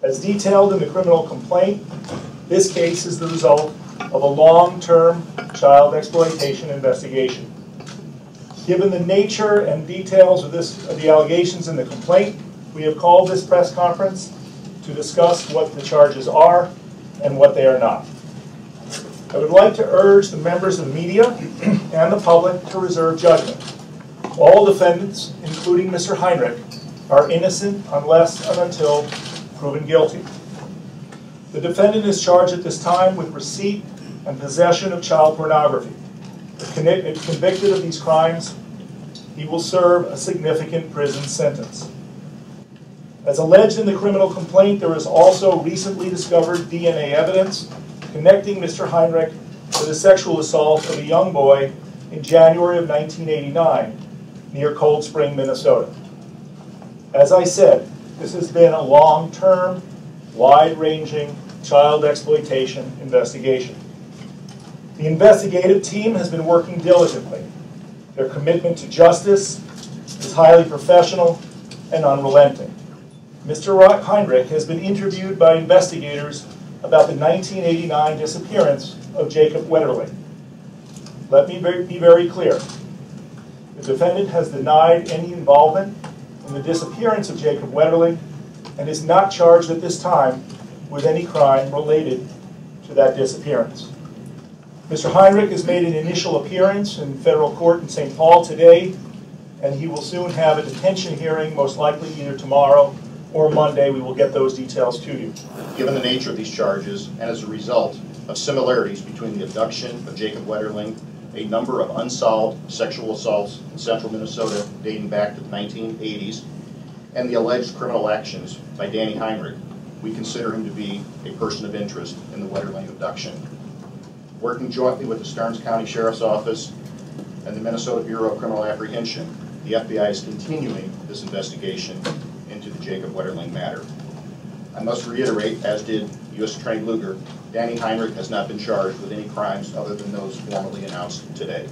As detailed in the criminal complaint, this case is the result of a long-term child exploitation investigation. Given the nature and details of the allegations in the complaint, we have called this press conference to discuss what the charges are and what they are not. I would like to urge the members of the media and the public to reserve judgment. All defendants, including Mr. Heinrich, are innocent unless and until proven guilty. The defendant is charged at this time with receipt and possession of child pornography. If convicted of these crimes, he will serve a significant prison sentence. As alleged in the criminal complaint, there is also recently discovered DNA evidence connecting Mr. Heinrich to the sexual assault of a young boy in January of 1989 near Cold Spring, Minnesota. As I said, this has been a long-term, wide-ranging child exploitation investigation. The investigative team has been working diligently. Their commitment to justice is highly professional and unrelenting. Mr. Heinrich has been interviewed by investigators about the 1989 disappearance of Jacob Wetterling. Let me be very clear. The defendant has denied any involvement in the disappearance of Jacob Wetterling and is not charged at this time with any crime related to that disappearance. Mr. Heinrich has made an initial appearance in federal court in St. Paul today, and he will soon have a detention hearing, most likely either tomorrow or Monday. We will get those details to you. Given the nature of these charges, and as a result of similarities between the abduction of Jacob Wetterling, a number of unsolved sexual assaults in central Minnesota dating back to the 1980s, and the alleged criminal actions by Danny Heinrich, we consider him to be a person of interest in the Wetterling abduction. Working jointly with the Stearns County Sheriff's Office and the Minnesota Bureau of Criminal Apprehension, the FBI is continuing this investigation into the Jacob Wetterling matter. I must reiterate, as did U.S. Attorney Lugar, Danny Heinrich has not been charged with any crimes other than those formally announced today.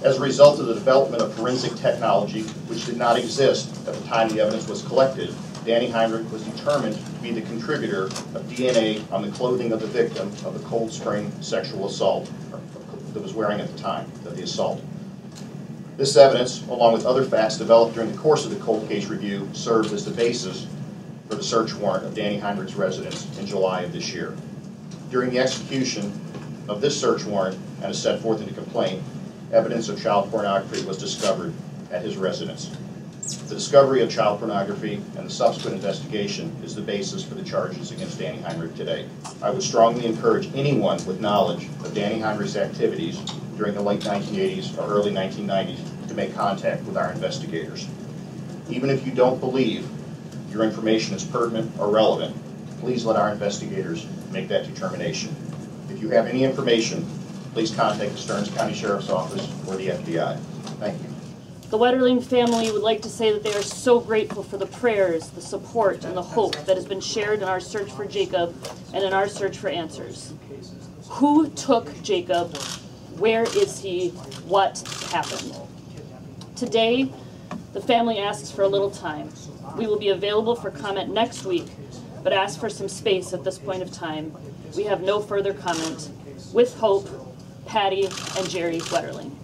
As a result of the development of forensic technology, which did not exist at the time the evidence was collected, Danny Heinrich was determined to be the contributor of DNA on the clothing of the victim of the Cold Spring sexual assault that was wearing at the time of the assault. This evidence, along with other facts developed during the course of the cold case review, served as the basis for the search warrant of Danny Heinrich's residence in July of this year. During the execution of this search warrant, and as set forth in the complaint, evidence of child pornography was discovered at his residence. The discovery of child pornography and the subsequent investigation is the basis for the charges against Danny Heinrich today. I would strongly encourage anyone with knowledge of Danny Heinrich's activities during the late 1980s or early 1990s to make contact with our investigators. Even if you don't believe your information is pertinent or relevant, please let our investigators make that determination. If you have any information, please contact the Stearns County Sheriff's Office or the FBI. Thank you. The Wetterling family would like to say that they are so grateful for the prayers, the support, and the hope that has been shared in our search for Jacob and in our search for answers. Who took Jacob? Where is he? What happened? Today, the family asks for a little time. We will be available for comment next week, but ask for some space at this point of time. We have no further comment. With hope, Patty and Jerry Wetterling.